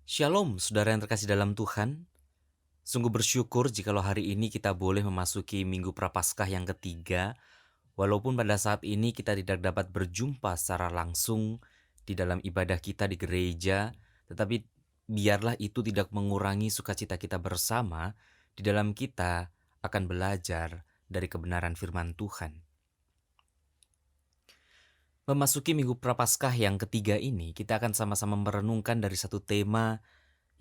Shalom, saudara yang terkasih dalam Tuhan. Sungguh bersyukur jikalau hari ini kita boleh memasuki Minggu Prapaskah yang ketiga, walaupun pada saat ini kita tidak dapat berjumpa secara langsung di dalam ibadah kita di gereja, tetapi biarlah itu tidak mengurangi sukacita kita bersama di dalam kita akan belajar dari kebenaran firman Tuhan. Memasuki Minggu Prapaskah yang ketiga ini, kita akan sama-sama merenungkan dari satu tema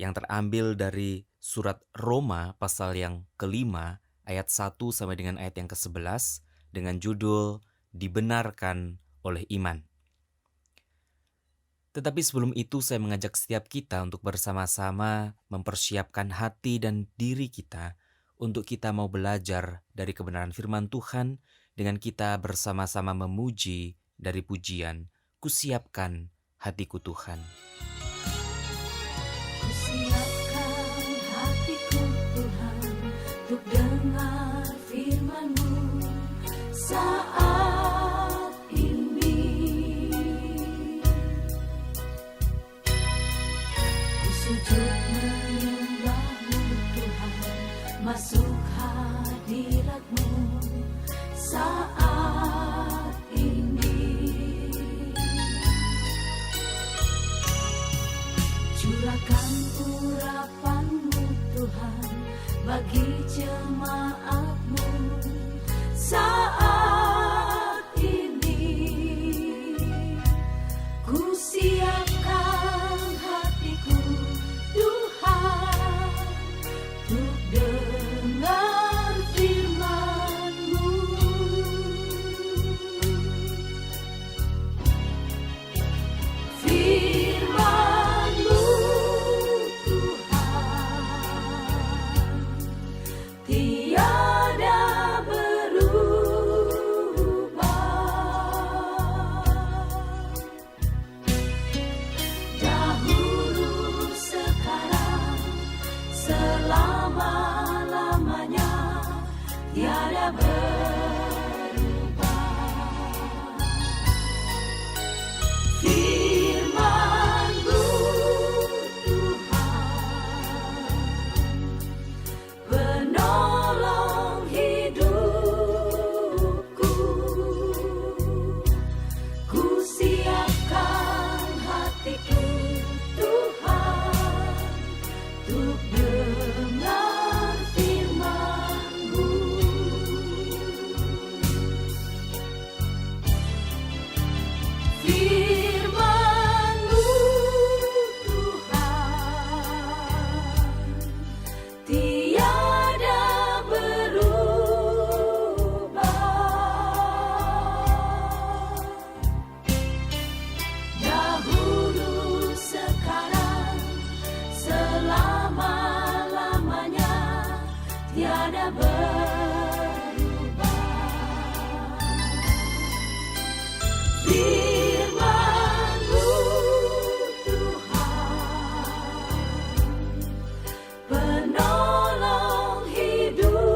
yang terambil dari surat Roma pasal yang kelima ayat 1 sampai dengan ayat yang ke-11 dengan judul Dibenarkan oleh Iman. Tetapi sebelum itu saya mengajak setiap kita untuk bersama-sama mempersiapkan hati dan diri kita untuk kita mau belajar dari kebenaran firman Tuhan dengan kita bersama-sama memuji dari pujian, Kusiapkan hatiku Tuhan. Siapkan hatiku Tuhan untuk dengar firman-Mu saat ini. Ku sujud menyembah-Mu Tuhan, masuk hadirat-Mu saat ini. Curahkan urapan-Mu Tuhan bagi jemaat-Mu saat ini. Ku siapkan hatiku Tuhan untuk dengar firman-Mu. Firman-Mu tiada berubah, dahulu, sekarang, selama-lamanya, tiada berubah. Firman-Mu penolong hidupku, ku siapkan hatiku Tuhan untuk dengar firman-Mu. Firman-Mu Tuhan tiada berubah, dahulu, sekarang, selama-lamanya, tiada berubah. Firman-Mu Tuhan penolong hidupku,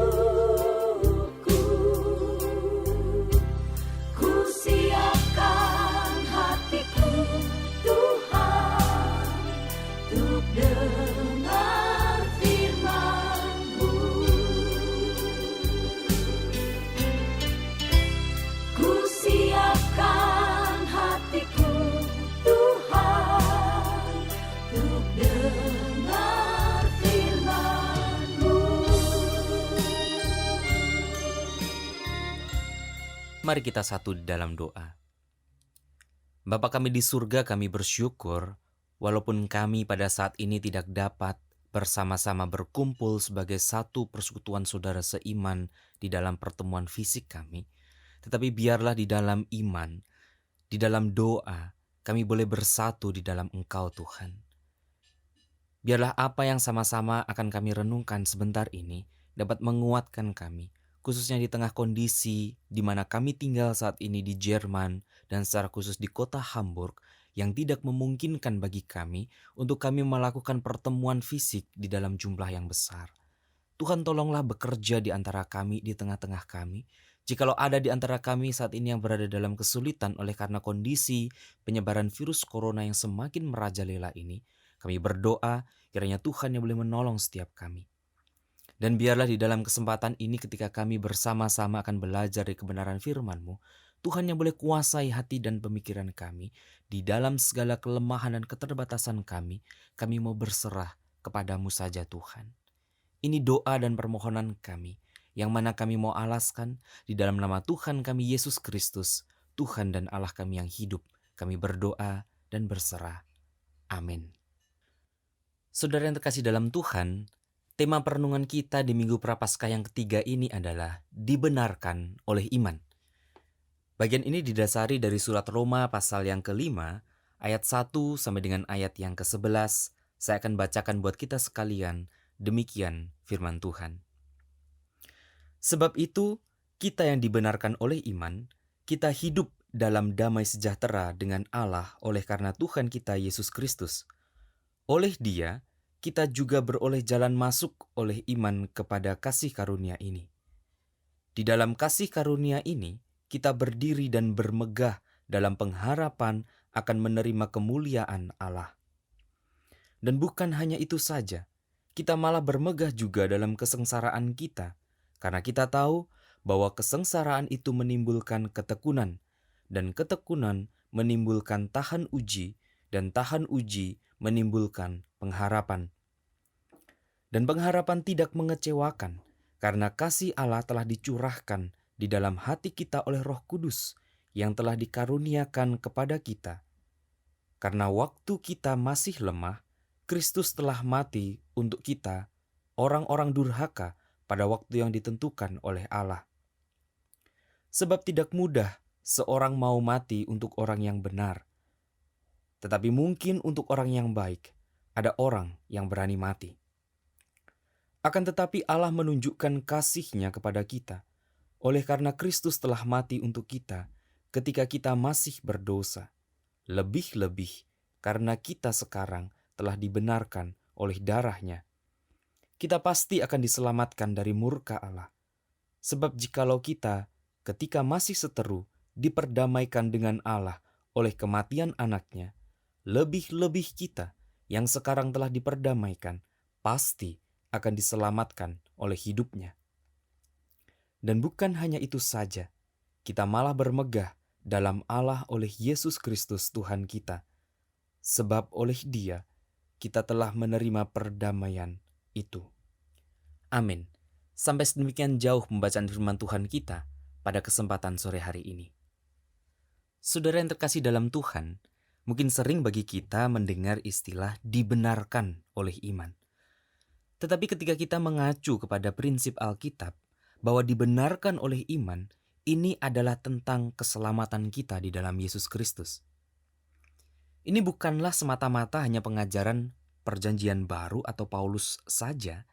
ku siapkan hatiku Tuhan untuk dengar firman-Mu. Ku siapkan hatiku Tuhan untuk dengar firman-Mu. Mari kita satu di dalam doa. Bapa kami di surga, kami bersyukur walaupun kami pada saat ini tidak dapat bersama-sama berkumpul sebagai satu persekutuan saudara seiman di dalam pertemuan fisik kami. Tetapi biarlah di dalam iman, di dalam doa, kami boleh bersatu di dalam Engkau Tuhan. Biarlah apa yang sama-sama akan kami renungkan sebentar ini dapat menguatkan kami, khususnya di tengah kondisi di mana kami tinggal saat ini di Jerman dan secara khusus di kota Hamburg yang tidak memungkinkan bagi kami untuk kami melakukan pertemuan fisik di dalam jumlah yang besar. Tuhan tolonglah bekerja di antara kami, di tengah-tengah kami. Jikalau ada di antara kami saat ini yang berada dalam kesulitan oleh karena kondisi penyebaran virus corona yang semakin merajalela ini, Kami berdoa kiranya Tuhan yang boleh menolong setiap kami. Dan biarlah di dalam kesempatan ini ketika kami bersama-sama akan belajar dari kebenaran firman-Mu, Tuhan yang boleh kuasai hati dan pemikiran kami. Di dalam segala kelemahan dan keterbatasan kami mau berserah kepadamu saja Tuhan. Ini doa dan permohonan kami, yang mana kami mau alaskan di dalam nama Tuhan kami Yesus Kristus, Tuhan dan Allah kami yang hidup. Kami berdoa dan berserah. Amin. Saudara yang terkasih dalam Tuhan, tema perenungan kita di Minggu Prapaskah yang ketiga ini adalah dibenarkan oleh iman. Bagian ini didasari dari surat Roma pasal yang kelima, ayat 1 sampai dengan ayat yang ke-11. Saya akan bacakan buat kita sekalian, demikian firman Tuhan. Sebab itu, kita yang dibenarkan oleh iman, kita hidup dalam damai sejahtera dengan Allah oleh karena Tuhan kita Yesus Kristus. Oleh Dia, kita juga beroleh jalan masuk oleh iman kepada kasih karunia ini. Di dalam kasih karunia ini, kita berdiri dan bermegah dalam pengharapan akan menerima kemuliaan Allah. Dan bukan hanya itu saja, kita malah bermegah juga dalam kesengsaraan kita, karena kita tahu bahwa kesengsaraan itu menimbulkan ketekunan, dan ketekunan menimbulkan tahan uji, dan tahan uji menimbulkan pengharapan. Dan pengharapan tidak mengecewakan, karena kasih Allah telah dicurahkan di dalam hati kita oleh Roh Kudus yang telah dikaruniakan kepada kita. Karena waktu kita masih lemah, Kristus telah mati untuk kita, orang-orang durhaka, pada waktu yang ditentukan oleh Allah. Sebab tidak mudah seorang mau mati untuk orang yang benar, tetapi mungkin untuk orang yang baik, ada orang yang berani mati. Akan tetapi Allah menunjukkan kasih-Nya kepada kita, oleh karena Kristus telah mati untuk kita ketika kita masih berdosa. Lebih-lebih karena kita sekarang telah dibenarkan oleh darah-Nya. Kita pasti akan diselamatkan dari murka Allah. Sebab jikalau kita ketika masih seteru diperdamaikan dengan Allah oleh kematian anaknya, lebih-lebih kita yang sekarang telah diperdamaikan pasti akan diselamatkan oleh hidupnya. Dan bukan hanya itu saja, kita malah bermegah dalam Allah oleh Yesus Kristus Tuhan kita. Sebab oleh Dia kita telah menerima perdamaian itu. Amin. Sampai sedemikian jauh pembacaan firman Tuhan kita pada kesempatan sore hari ini. Saudara yang terkasih dalam Tuhan, mungkin sering bagi kita mendengar istilah dibenarkan oleh iman. Tetapi ketika kita mengacu kepada prinsip Alkitab bahwa dibenarkan oleh iman, ini adalah tentang keselamatan kita di dalam Yesus Kristus. Ini bukanlah semata-mata hanya pengajaran Perjanjian Baru atau Paulus saja,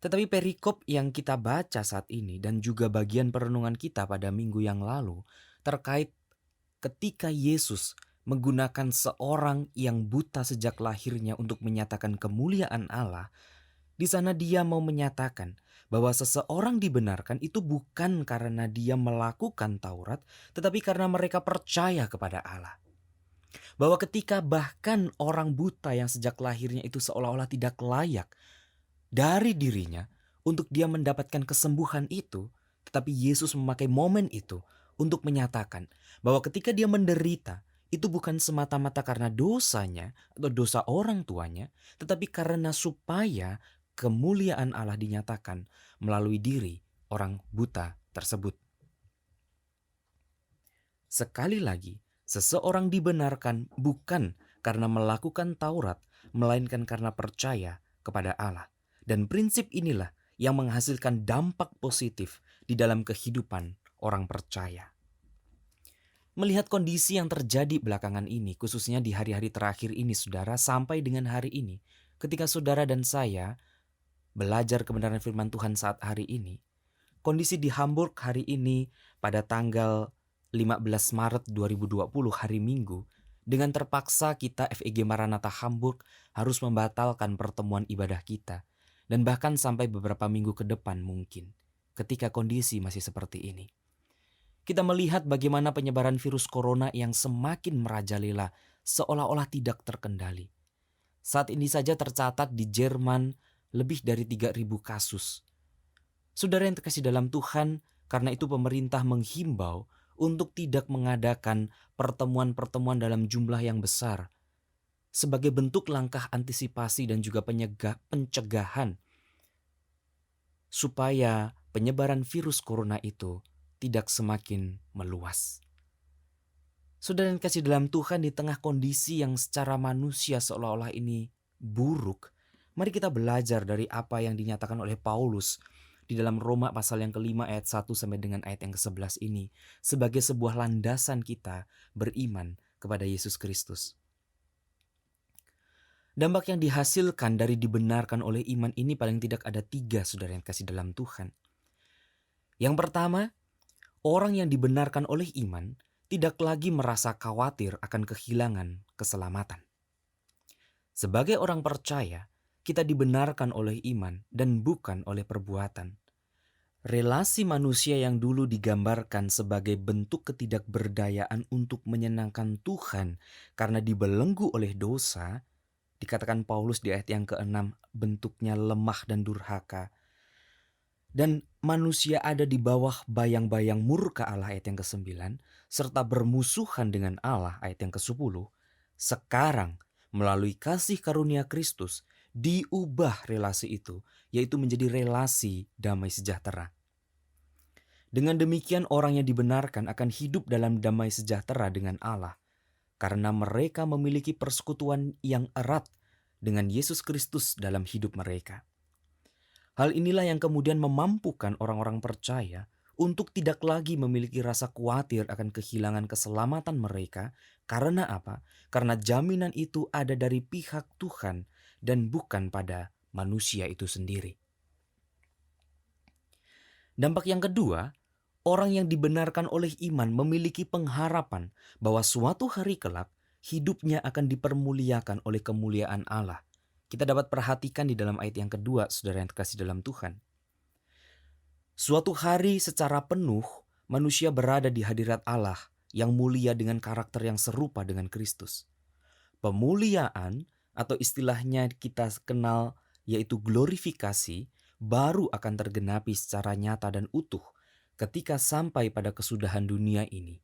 tetapi perikop yang kita baca saat ini dan juga bagian perenungan kita pada minggu yang lalu terkait ketika Yesus menggunakan seorang yang buta sejak lahirnya untuk menyatakan kemuliaan Allah. Di sana Dia mau menyatakan bahwa seseorang dibenarkan itu bukan karena dia melakukan Taurat, tetapi karena mereka percaya kepada Allah. Bahwa ketika bahkan orang buta yang sejak lahirnya itu seolah-olah tidak layak dari dirinya untuk dia mendapatkan kesembuhan itu, tetapi Yesus memakai momen itu untuk menyatakan bahwa ketika dia menderita, itu bukan semata-mata karena dosanya atau dosa orang tuanya, tetapi karena supaya kemuliaan Allah dinyatakan melalui diri orang buta tersebut. Sekali lagi, seseorang dibenarkan bukan karena melakukan Taurat, melainkan karena percaya kepada Allah. Dan prinsip inilah yang menghasilkan dampak positif di dalam kehidupan orang percaya. Melihat kondisi yang terjadi belakangan ini, khususnya di hari-hari terakhir ini, saudara, sampai dengan hari ini, ketika saudara dan saya belajar kebenaran firman Tuhan saat hari ini, kondisi di Hamburg hari ini pada tanggal 15 Maret 2020 hari Minggu, dengan terpaksa kita FEG Maranatha Hamburg harus membatalkan pertemuan ibadah kita, dan bahkan sampai beberapa minggu ke depan mungkin, ketika kondisi masih seperti ini. Kita melihat bagaimana penyebaran virus corona yang semakin merajalela seolah-olah tidak terkendali. Saat ini saja tercatat di Jerman lebih dari 3.000 kasus. Saudara yang terkasih dalam Tuhan, karena itu pemerintah menghimbau untuk tidak mengadakan pertemuan-pertemuan dalam jumlah yang besar sebagai bentuk langkah antisipasi dan juga pencegahan supaya penyebaran virus corona itu tidak semakin meluas. Saudara yang kasih dalam Tuhan, di tengah kondisi yang secara manusia seolah-olah ini buruk, mari kita belajar dari apa yang dinyatakan oleh Paulus di dalam Roma pasal yang kelima ayat 1 sampai dengan ayat yang ke-11 ini sebagai sebuah landasan kita beriman kepada Yesus Kristus. Dampak yang dihasilkan dari dibenarkan oleh iman ini paling tidak ada 3, saudara yang kasih dalam Tuhan. Yang pertama, orang yang dibenarkan oleh iman tidak lagi merasa khawatir akan kehilangan keselamatan. Sebagai orang percaya, kita dibenarkan oleh iman dan bukan oleh perbuatan. Relasi manusia yang dulu digambarkan sebagai bentuk ketidakberdayaan untuk menyenangkan Tuhan karena dibelenggu oleh dosa, dikatakan Paulus di ayat yang ke-6, bentuknya lemah dan durhaka. Dan manusia ada di bawah bayang-bayang murka Allah ayat yang ke-9, serta bermusuhan dengan Allah ayat yang ke-10, sekarang melalui kasih karunia Kristus diubah relasi itu, yaitu menjadi relasi damai sejahtera. Dengan demikian orang yang dibenarkan akan hidup dalam damai sejahtera dengan Allah, karena mereka memiliki persekutuan yang erat dengan Yesus Kristus dalam hidup mereka. Hal inilah yang kemudian memampukan orang-orang percaya untuk tidak lagi memiliki rasa khawatir akan kehilangan keselamatan mereka. Karena apa? Karena jaminan itu ada dari pihak Tuhan dan bukan pada manusia itu sendiri. Dampak yang kedua, orang yang dibenarkan oleh iman memiliki pengharapan bahwa suatu hari kelak hidupnya akan dipermuliakan oleh kemuliaan Allah. Kita dapat perhatikan di dalam ayat yang kedua, saudara yang terkasih dalam Tuhan. Suatu hari secara penuh manusia berada di hadirat Allah yang mulia dengan karakter yang serupa dengan Kristus. Pemuliaan atau istilahnya kita kenal yaitu glorifikasi baru akan tergenapi secara nyata dan utuh ketika sampai pada kesudahan dunia ini.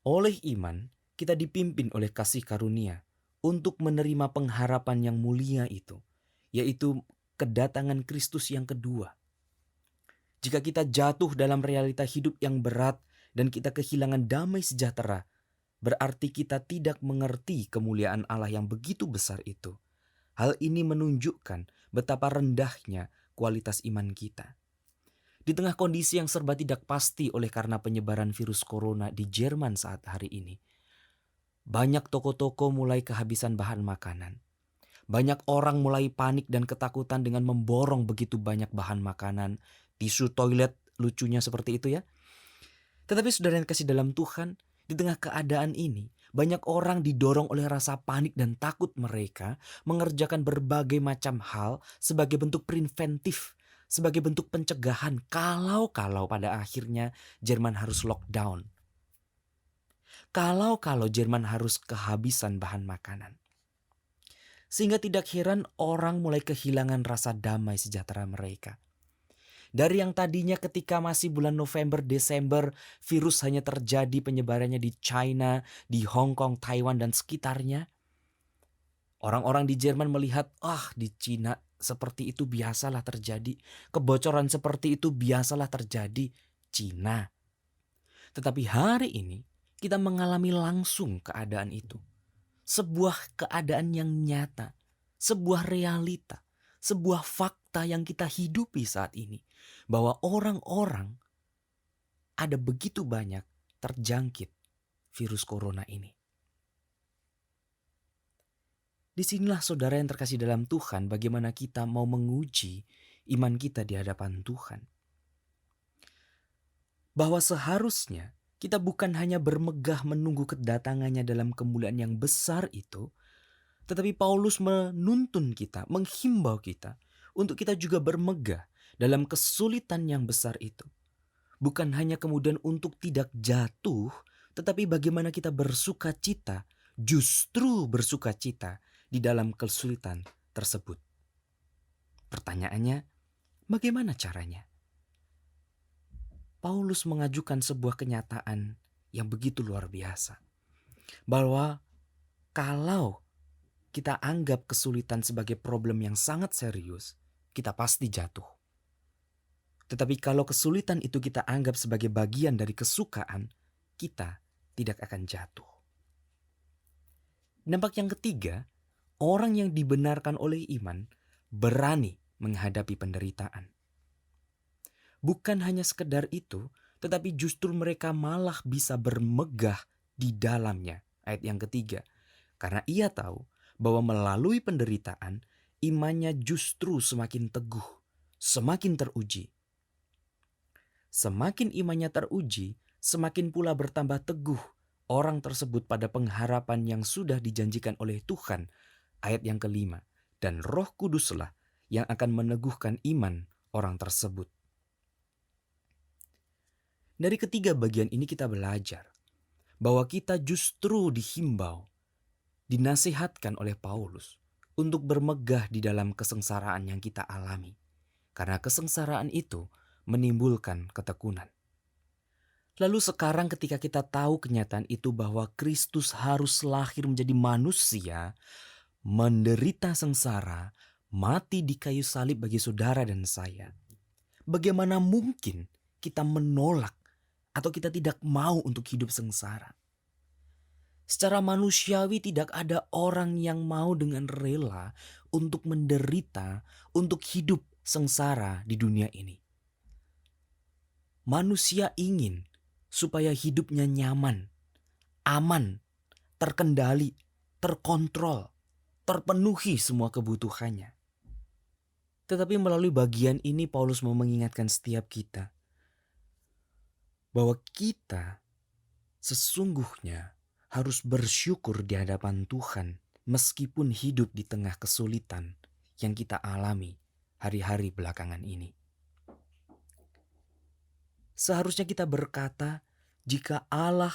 Oleh iman kita dipimpin oleh kasih karunia untuk menerima pengharapan yang mulia itu, yaitu kedatangan Kristus yang kedua. Jika kita jatuh dalam realita hidup yang berat dan kita kehilangan damai sejahtera, berarti kita tidak mengerti kemuliaan Allah yang begitu besar itu. Hal ini menunjukkan betapa rendahnya kualitas iman kita. Di tengah kondisi yang serba tidak pasti oleh karena penyebaran virus corona di Jerman saat hari ini, banyak toko-toko mulai kehabisan bahan makanan. Banyak orang mulai panik dan ketakutan dengan memborong begitu banyak bahan makanan, tisu toilet, lucunya seperti itu ya. Tetapi saudara yang kasih dalam Tuhan, di tengah keadaan ini, banyak orang didorong oleh rasa panik dan takut mereka mengerjakan berbagai macam hal sebagai bentuk preventif, sebagai bentuk pencegahan kalau pada akhirnya Jerman harus lockdown. Kalau Jerman harus kehabisan bahan makanan. Sehingga tidak heran orang mulai kehilangan rasa damai sejahtera mereka. Dari yang tadinya ketika masih bulan November, Desember, virus hanya terjadi penyebarannya di China, di Hong Kong, Taiwan, dan sekitarnya. Orang-orang di Jerman melihat, di Cina seperti itu biasalah terjadi. Kebocoran seperti itu biasalah terjadi. Cina. Tetapi hari ini kita mengalami langsung keadaan itu. Sebuah keadaan yang nyata, sebuah realita, sebuah fakta yang kita hidupi saat ini. Bahwa orang-orang ada begitu banyak terjangkit virus corona ini. Disinilah saudara yang terkasih dalam Tuhan, bagaimana kita mau menguji iman kita di hadapan Tuhan. Bahwa seharusnya kita bukan hanya bermegah menunggu kedatangannya dalam kemuliaan yang besar itu, tetapi Paulus menuntun kita, menghimbau kita untuk kita juga bermegah dalam kesulitan yang besar itu. Bukan hanya kemudian untuk tidak jatuh, tetapi bagaimana kita bersuka cita, justru bersuka cita di dalam kesulitan tersebut. Pertanyaannya, bagaimana caranya? Paulus mengajukan sebuah kenyataan yang begitu luar biasa. Bahwa kalau kita anggap kesulitan sebagai problem yang sangat serius, kita pasti jatuh. Tetapi kalau kesulitan itu kita anggap sebagai bagian dari kesukaan, kita tidak akan jatuh. Dampak yang ketiga, orang yang dibenarkan oleh iman berani menghadapi penderitaan. Bukan hanya sekedar itu, tetapi justru mereka malah bisa bermegah di dalamnya. Ayat yang ketiga, karena ia tahu bahwa melalui penderitaan, imannya justru semakin teguh, semakin teruji. Semakin imannya teruji, semakin pula bertambah teguh orang tersebut pada pengharapan yang sudah dijanjikan oleh Tuhan. Ayat yang kelima, dan Roh Kuduslah yang akan meneguhkan iman orang tersebut. Dari ketiga bagian ini kita belajar bahwa kita justru dihimbau, dinasihatkan oleh Paulus untuk bermegah di dalam kesengsaraan yang kita alami. Karena kesengsaraan itu menimbulkan ketekunan. Lalu sekarang ketika kita tahu kenyataan itu bahwa Kristus harus lahir menjadi manusia, menderita sengsara, mati di kayu salib bagi saudara dan saya. Bagaimana mungkin kita menolak atau kita tidak mau untuk hidup sengsara? Secara manusiawi tidak ada orang yang mau dengan rela untuk menderita, untuk hidup sengsara di dunia ini. Manusia ingin supaya hidupnya nyaman, aman, terkendali, terkontrol, terpenuhi semua kebutuhannya. Tetapi melalui bagian ini Paulus mau mengingatkan setiap kita bahwa kita sesungguhnya harus bersyukur di hadapan Tuhan meskipun hidup di tengah kesulitan yang kita alami hari-hari belakangan ini. Seharusnya kita berkata, jika Allah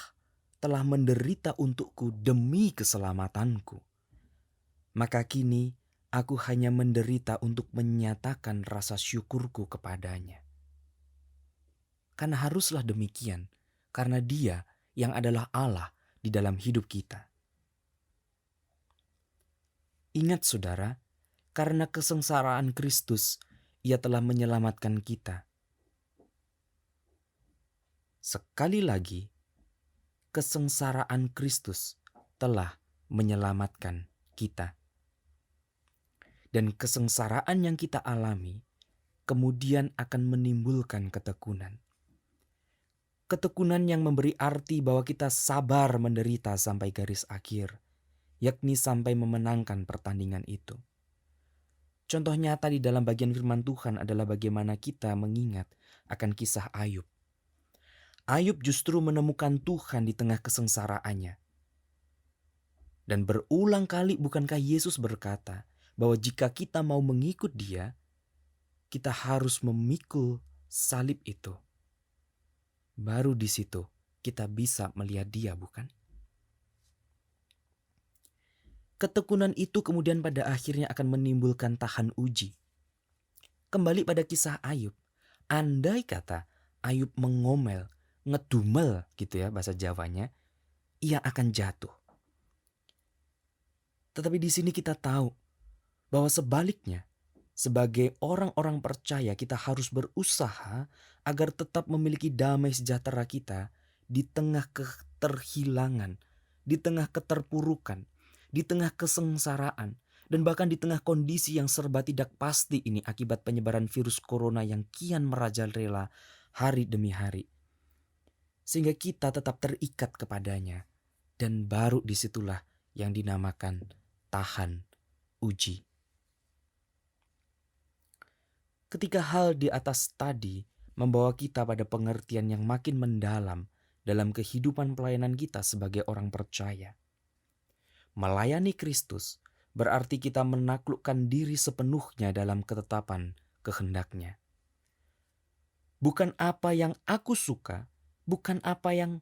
telah menderita untukku demi keselamatanku, maka kini aku hanya menderita untuk menyatakan rasa syukurku kepadanya. Karena haruslah demikian, karena Dia yang adalah Allah di dalam hidup kita. Ingat saudara, karena kesengsaraan Kristus, Ia telah menyelamatkan kita. Sekali lagi, kesengsaraan Kristus telah menyelamatkan kita. Dan kesengsaraan yang kita alami kemudian akan menimbulkan ketekunan. Ketekunan yang memberi arti bahwa kita sabar menderita sampai garis akhir, yakni sampai memenangkan pertandingan itu. Contoh nyata di dalam bagian firman Tuhan adalah bagaimana kita mengingat akan kisah Ayub. Ayub justru menemukan Tuhan di tengah kesengsaraannya. Dan berulang kali bukankah Yesus berkata bahwa jika kita mau mengikut Dia, kita harus memikul salib itu. Baru di situ kita bisa melihat Dia, bukan? Ketekunan itu kemudian pada akhirnya akan menimbulkan tahan uji. Kembali pada kisah Ayub. Andai kata Ayub mengomel, ngedumel gitu ya bahasa Jawanya, ia akan jatuh. Tetapi di sini kita tahu bahwa sebaliknya, sebagai orang-orang percaya kita harus berusaha agar tetap memiliki damai sejahtera kita di tengah keterhilangan, di tengah keterpurukan, di tengah kesengsaraan, dan bahkan di tengah kondisi yang serba tidak pasti ini akibat penyebaran virus corona yang kian merajalela hari demi hari. Sehingga kita tetap terikat kepadanya, dan baru disitulah yang dinamakan tahan uji. Ketika hal di atas tadi membawa kita pada pengertian yang makin mendalam dalam kehidupan pelayanan kita sebagai orang percaya. Melayani Kristus berarti kita menaklukkan diri sepenuhnya dalam ketetapan kehendak-Nya. Bukan apa yang aku suka, bukan apa yang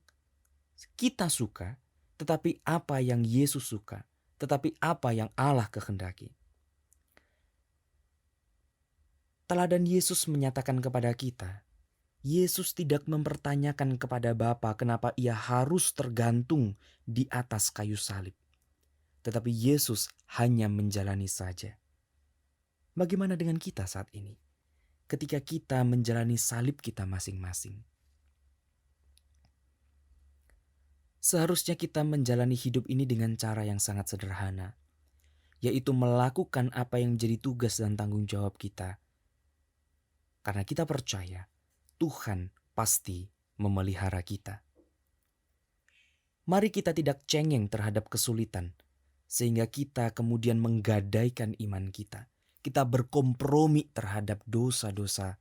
kita suka, tetapi apa yang Yesus suka tetapi apa yang Allah kehendaki. Teladan Yesus menyatakan kepada kita, Yesus tidak mempertanyakan kepada Bapa kenapa ia harus tergantung di atas kayu salib. Tetapi Yesus hanya menjalani saja. Bagaimana dengan kita saat ini? Ketika kita menjalani salib kita masing-masing. Seharusnya kita menjalani hidup ini dengan cara yang sangat sederhana, yaitu melakukan apa yang menjadi tugas dan tanggung jawab kita. Karena kita percaya Tuhan pasti memelihara kita. Mari kita tidak cengeng terhadap kesulitan, sehingga kita kemudian menggadaikan iman kita. Kita berkompromi terhadap dosa-dosa.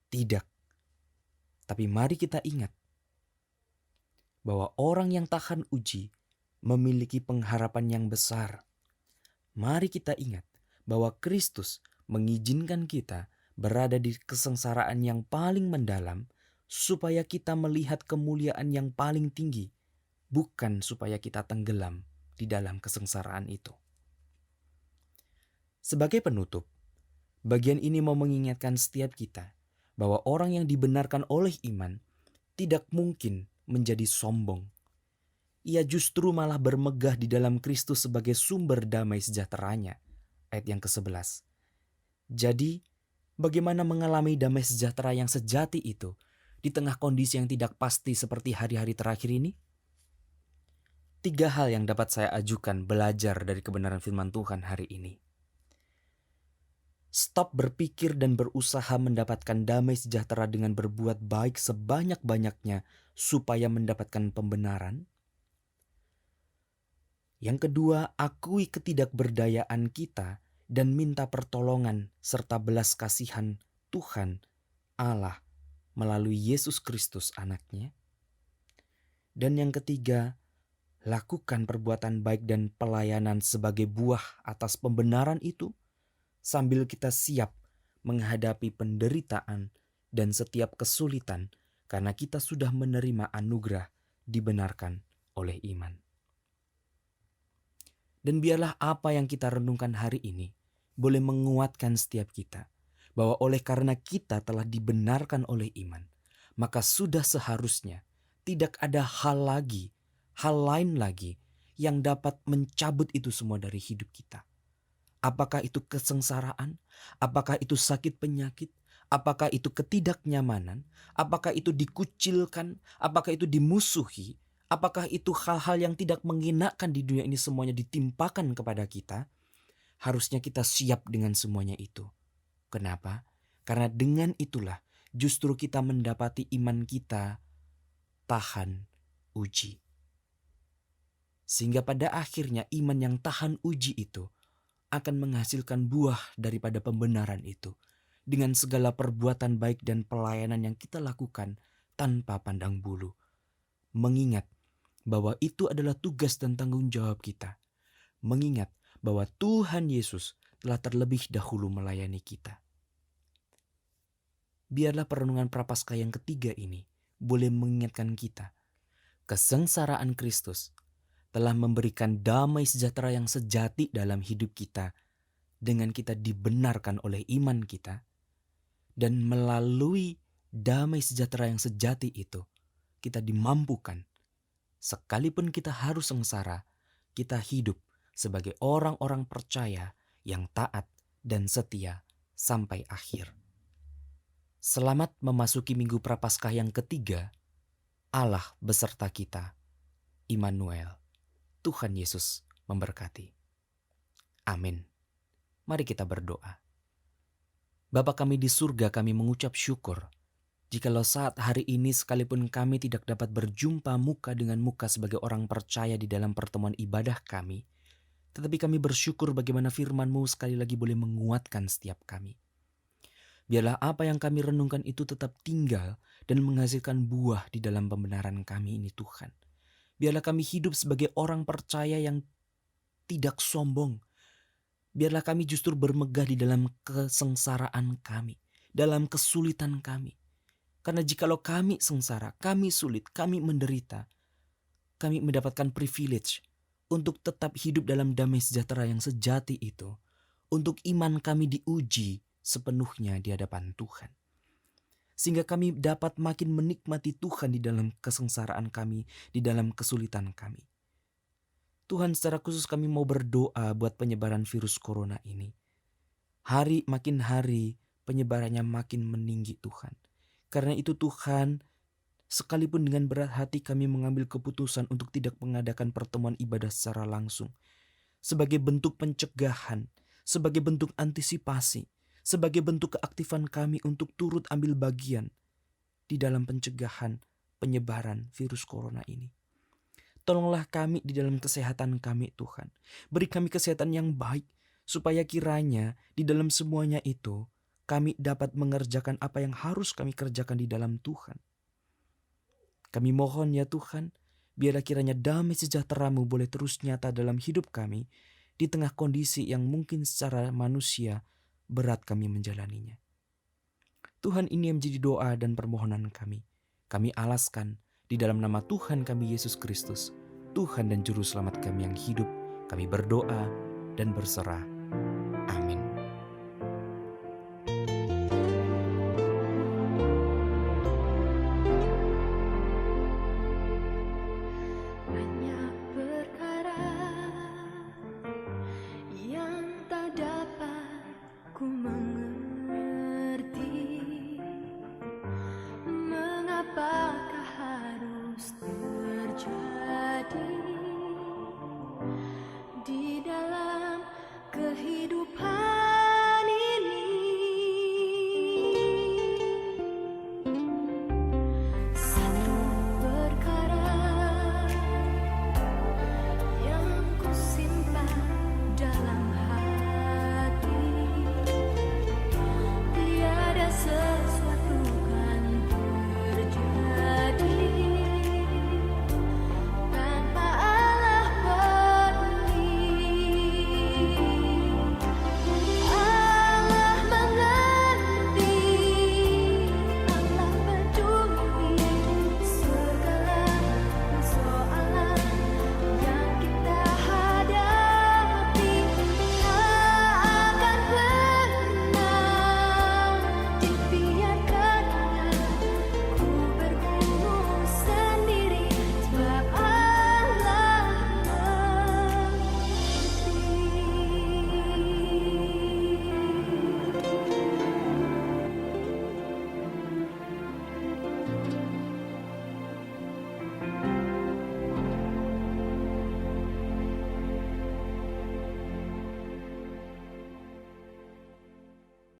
Tidak. Tapi mari kita ingat bahwa orang yang tahan uji memiliki pengharapan yang besar. Mari kita ingat bahwa Kristus mengizinkan kita berada di kesengsaraan yang paling mendalam supaya kita melihat kemuliaan yang paling tinggi, bukan supaya kita tenggelam di dalam kesengsaraan itu. Sebagai penutup, bagian ini mau mengingatkan setiap kita bahwa orang yang dibenarkan oleh iman tidak mungkin menjadi sombong. Ia justru malah bermegah di dalam Kristus sebagai sumber damai sejahteranya. Ayat yang ke-11. Jadi, bagaimana mengalami damai sejahtera yang sejati itu di tengah kondisi yang tidak pasti seperti hari-hari terakhir ini? 3 hal yang dapat saya ajukan belajar dari kebenaran firman Tuhan hari ini. Stop berpikir dan berusaha mendapatkan damai sejahtera dengan berbuat baik sebanyak-banyaknya supaya mendapatkan pembenaran. Yang kedua, akui ketidakberdayaan kita dan minta pertolongan serta belas kasihan Tuhan Allah melalui Yesus Kristus anaknya. Dan yang ketiga, lakukan perbuatan baik dan pelayanan sebagai buah atas pembenaran itu sambil kita siap menghadapi penderitaan dan setiap kesulitan karena kita sudah menerima anugerah dibenarkan oleh iman. Dan biarlah apa yang kita renungkan hari ini boleh menguatkan setiap kita bahwa oleh karena kita telah dibenarkan oleh iman, maka sudah seharusnya tidak ada hal lain lagi yang dapat mencabut itu semua dari hidup kita. Apakah itu kesengsaraan? Apakah itu sakit penyakit? Apakah itu ketidaknyamanan? Apakah itu dikucilkan? Apakah itu dimusuhi? Apakah itu hal-hal yang tidak mengenakan di dunia ini semuanya ditimpakan kepada kita? Harusnya kita siap dengan semuanya itu. Kenapa? Karena dengan itulah justru kita mendapati iman kita tahan uji. Sehingga pada akhirnya iman yang tahan uji itu akan menghasilkan buah daripada pembenaran itu dengan segala perbuatan baik dan pelayanan yang kita lakukan tanpa pandang bulu. Mengingat bahwa itu adalah tugas dan tanggung jawab kita. Mengingat bahwa Tuhan Yesus telah terlebih dahulu melayani kita. Biarlah perenungan Prapaskah yang ketiga ini boleh mengingatkan kita. Kesengsaraan Kristus telah memberikan damai sejahtera yang sejati dalam hidup kita dengan kita dibenarkan oleh iman kita. Dan melalui damai sejahtera yang sejati itu, kita dimampukan. Sekalipun kita harus sengsara, kita hidup sebagai orang-orang percaya yang taat dan setia sampai akhir. Selamat memasuki Minggu Prapaskah yang ketiga. Allah beserta kita. Immanuel. Tuhan Yesus memberkati. Amin. Mari kita berdoa. Bapa kami di surga, kami mengucap syukur jikalau saat hari ini sekalipun kami tidak dapat berjumpa muka dengan muka sebagai orang percaya di dalam pertemuan ibadah kami, tetapi kami bersyukur bagaimana firman-Mu sekali lagi boleh menguatkan setiap kami. Biarlah apa yang kami renungkan itu tetap tinggal dan menghasilkan buah di dalam pembenaran kami ini Tuhan. Biarlah kami hidup sebagai orang percaya yang tidak sombong. Biarlah kami justru bermegah di dalam kesengsaraan kami, dalam kesulitan kami. Karena jikalau kami sengsara, kami sulit, kami menderita, kami mendapatkan privilege untuk tetap hidup dalam damai sejahtera yang sejati itu, untuk iman kami diuji sepenuhnya di hadapan Tuhan. Sehingga kami dapat makin menikmati Tuhan di dalam kesengsaraan kami, di dalam kesulitan kami. Tuhan, secara khusus kami mau berdoa buat penyebaran virus corona ini. Hari makin hari penyebarannya makin meninggi Tuhan. Karena itu Tuhan, sekalipun dengan berat hati kami mengambil keputusan untuk tidak mengadakan pertemuan ibadah secara langsung. Sebagai bentuk pencegahan, sebagai bentuk antisipasi, sebagai bentuk keaktifan kami untuk turut ambil bagian di dalam pencegahan penyebaran virus corona ini. Tolonglah kami di dalam kesehatan kami Tuhan. Beri kami kesehatan yang baik, supaya kiranya di dalam semuanya itu kami dapat mengerjakan apa yang harus kami kerjakan di dalam Tuhan. Kami mohon ya Tuhan, biarlah kiranya damai sejahtera-Mu boleh terus nyata dalam hidup kami di tengah kondisi yang mungkin secara manusia berat kami menjalaninya. Tuhan, ini yang menjadi doa dan permohonan kami. Kami alaskan di dalam nama Tuhan kami Yesus Kristus, Tuhan dan Juru Selamat kami yang hidup. Kami berdoa dan berserah.